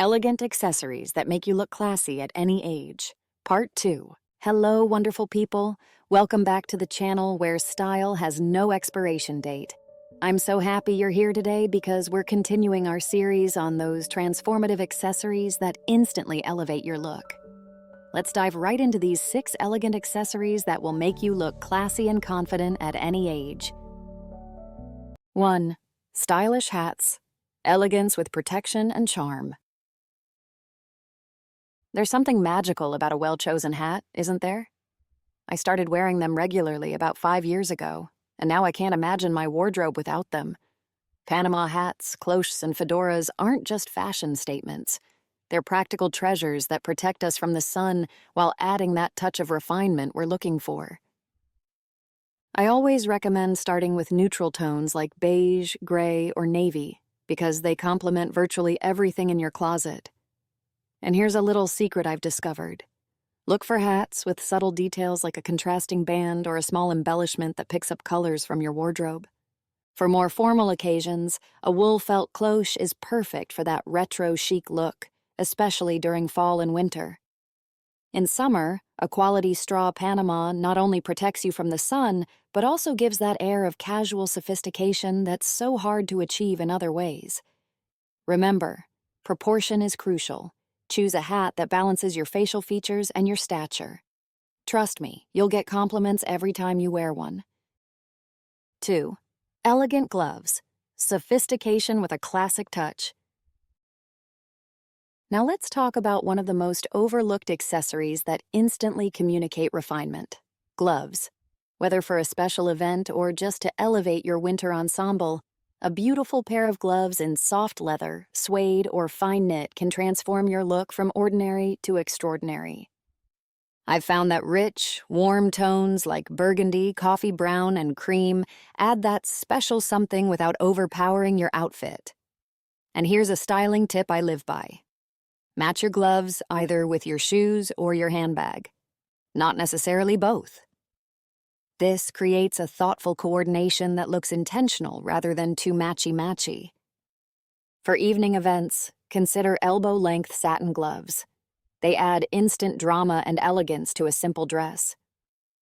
Elegant accessories that make you look classy at any age. Part 2. Hello, wonderful people. Welcome back to the channel where style has no expiration date. I'm so happy you're here today because we're continuing our series on those transformative accessories that instantly elevate your look. Let's dive right into these 6 elegant accessories that will make you look classy and confident at any age. 1. Stylish hats. Elegance with protection and charm. There's something magical about a well-chosen hat, isn't there? I started wearing them regularly about 5 years ago, and now I can't imagine my wardrobe without them. Panama hats, cloches, and fedoras aren't just fashion statements. They're practical treasures that protect us from the sun while adding that touch of refinement we're looking for. I always recommend starting with neutral tones like beige, gray, or navy because they complement virtually everything in your closet. And here's a little secret I've discovered. Look for hats with subtle details like a contrasting band or a small embellishment that picks up colors from your wardrobe. For more formal occasions, a wool felt cloche is perfect for that retro chic look, especially during fall and winter. In summer, a quality straw Panama not only protects you from the sun, but also gives that air of casual sophistication that's so hard to achieve in other ways. Remember, proportion is crucial. Choose a hat that balances your facial features and your stature. Trust me, you'll get compliments every time you wear one. 2. Elegant gloves. Sophistication with a classic touch. Now let's talk about one of the most overlooked accessories that instantly communicate refinement. Gloves. Whether for a special event or just to elevate your winter ensemble, a beautiful pair of gloves in soft leather, suede, or fine knit can transform your look from ordinary to extraordinary. I've found that rich, warm tones like burgundy, coffee brown, and cream add that special something without overpowering your outfit. And here's a styling tip I live by. Match your gloves either with your shoes or your handbag. Not necessarily both. This creates a thoughtful coordination that looks intentional rather than too matchy-matchy. For evening events, consider elbow-length satin gloves. They add instant drama and elegance to a simple dress.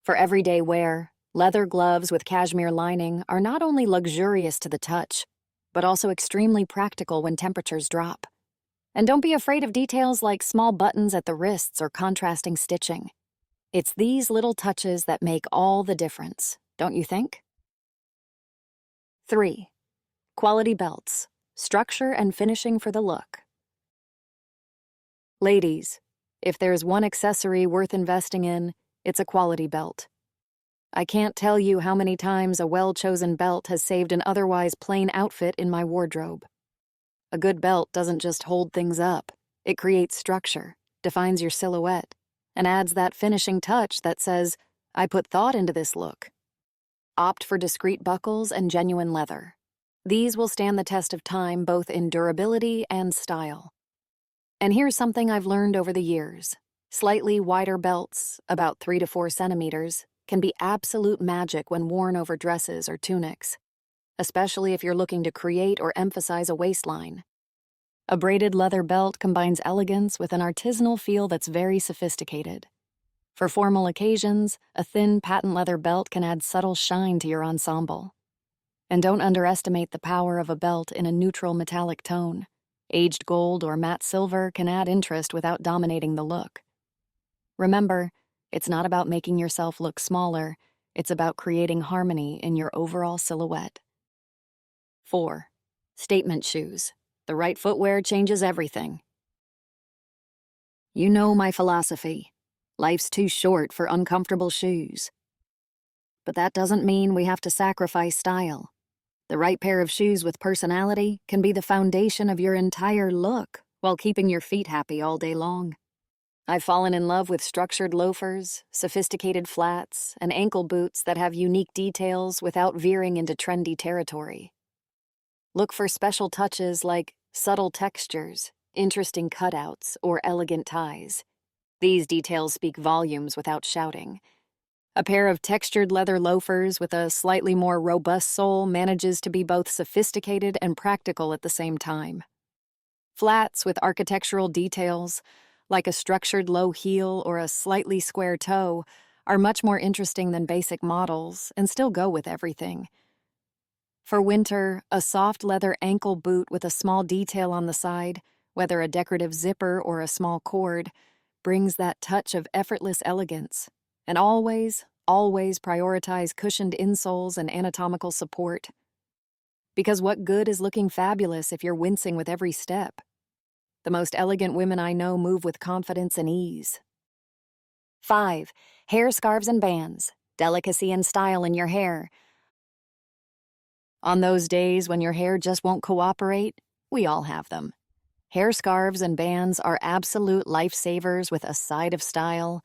For everyday wear, leather gloves with cashmere lining are not only luxurious to the touch, but also extremely practical when temperatures drop. And don't be afraid of details like small buttons at the wrists or contrasting stitching. It's these little touches that make all the difference, don't you think? 3. Quality belts. Structure and finishing for the look. Ladies, if there's one accessory worth investing in, it's a quality belt. I can't tell you how many times a well-chosen belt has saved an otherwise plain outfit in my wardrobe. A good belt doesn't just hold things up. It creates structure, defines your silhouette, and adds that finishing touch that says, I put thought into this look. Opt for discreet buckles and genuine leather. These will stand the test of time both in durability and style. And here's something I've learned over the years. Slightly wider belts, about 3 to 4 centimeters, can be absolute magic when worn over dresses or tunics, especially if you're looking to create or emphasize a waistline. A braided leather belt combines elegance with an artisanal feel that's very sophisticated. For formal occasions, a thin patent leather belt can add subtle shine to your ensemble. And don't underestimate the power of a belt in a neutral metallic tone. Aged gold or matte silver can add interest without dominating the look. Remember, it's not about making yourself look smaller, it's about creating harmony in your overall silhouette. 4. Statement shoes. The right footwear changes everything. You know my philosophy. Life's too short for uncomfortable shoes. But that doesn't mean we have to sacrifice style. The right pair of shoes with personality can be the foundation of your entire look while keeping your feet happy all day long. I've fallen in love with structured loafers, sophisticated flats, and ankle boots that have unique details without veering into trendy territory. Look for special touches like subtle textures, interesting cutouts, or elegant ties. These details speak volumes without shouting. A pair of textured leather loafers with a slightly more robust sole manages to be both sophisticated and practical at the same time. Flats with architectural details, like a structured low heel or a slightly square toe, are much more interesting than basic models and still go with everything. For winter, a soft leather ankle boot with a small detail on the side, whether a decorative zipper or a small cord, brings that touch of effortless elegance. And always prioritize cushioned insoles and anatomical support. Because what good is looking fabulous if you're wincing with every step? The most elegant women I know move with confidence and ease. 5. Hair scarves and bands. Delicacy and style in your hair. On those days when your hair just won't cooperate, we all have them. Hair scarves and bands are absolute lifesavers with a side of style.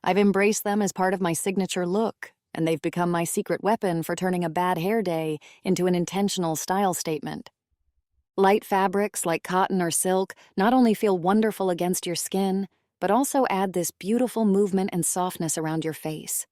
I've embraced them as part of my signature look, and they've become my secret weapon for turning a bad hair day into an intentional style statement. Light fabrics like cotton or silk not only feel wonderful against your skin, but also add this beautiful movement and softness around your face.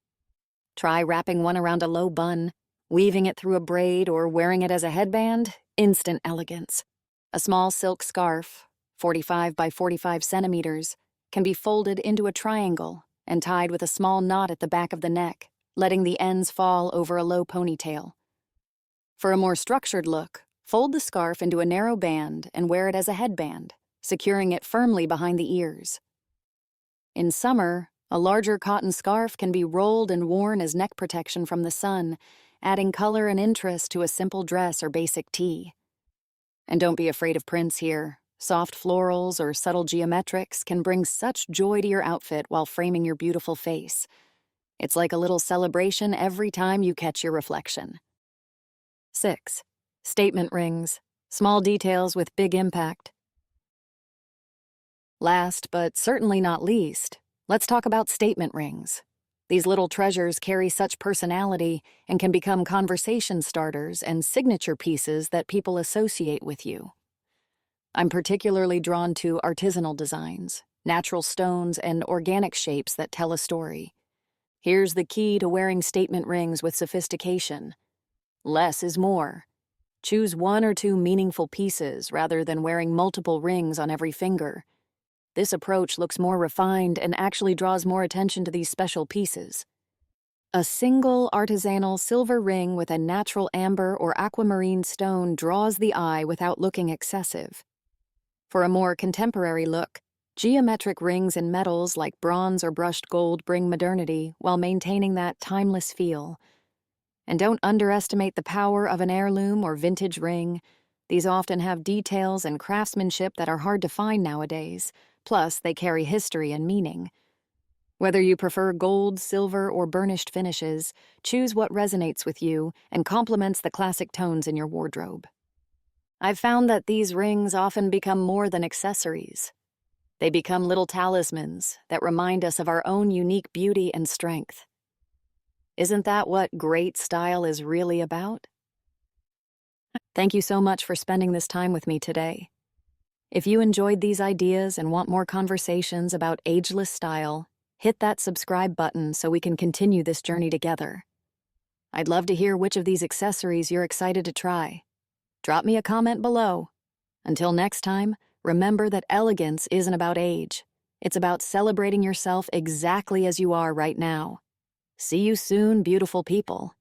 Try wrapping one around a low bun, weaving it through a braid, or wearing it as a headband. Instant elegance. A small silk scarf, 45 by 45 centimeters, can be folded into a triangle and tied with a small knot at the back of the neck, letting the ends fall over a low ponytail. For a more structured look, fold the scarf into a narrow band and wear it as a headband, securing it firmly behind the ears. In summer, a larger cotton scarf can be rolled and worn as neck protection from the sun, adding color and interest to a simple dress or basic tee. And don't be afraid of prints here. Soft florals or subtle geometrics can bring such joy to your outfit while framing your beautiful face. It's like a little celebration every time you catch your reflection. 6. Statement rings. Small details with big impact. Last, but certainly not least, let's talk about statement rings. These little treasures carry such personality and can become conversation starters and signature pieces that people associate with you. I'm particularly drawn to artisanal designs, natural stones, and organic shapes that tell a story. Here's the key to wearing statement rings with sophistication. Less is more. Choose 1 or 2 meaningful pieces rather than wearing multiple rings on every finger. This approach looks more refined and actually draws more attention to these special pieces. A single artisanal silver ring with a natural amber or aquamarine stone draws the eye without looking excessive. For a more contemporary look, geometric rings in metals like bronze or brushed gold bring modernity while maintaining that timeless feel. And don't underestimate the power of an heirloom or vintage ring. These often have details and craftsmanship that are hard to find nowadays. Plus, they carry history and meaning. Whether you prefer gold, silver, or burnished finishes, choose what resonates with you and complements the classic tones in your wardrobe. I've found that these rings often become more than accessories. They become little talismans that remind us of our own unique beauty and strength. Isn't that what great style is really about? Thank you so much for spending this time with me today. If you enjoyed these ideas and want more conversations about ageless style, hit that subscribe button so we can continue this journey together. I'd love to hear which of these accessories you're excited to try. Drop me a comment below. Until next time, remember that elegance isn't about age. It's about celebrating yourself exactly as you are right now. See you soon, beautiful people.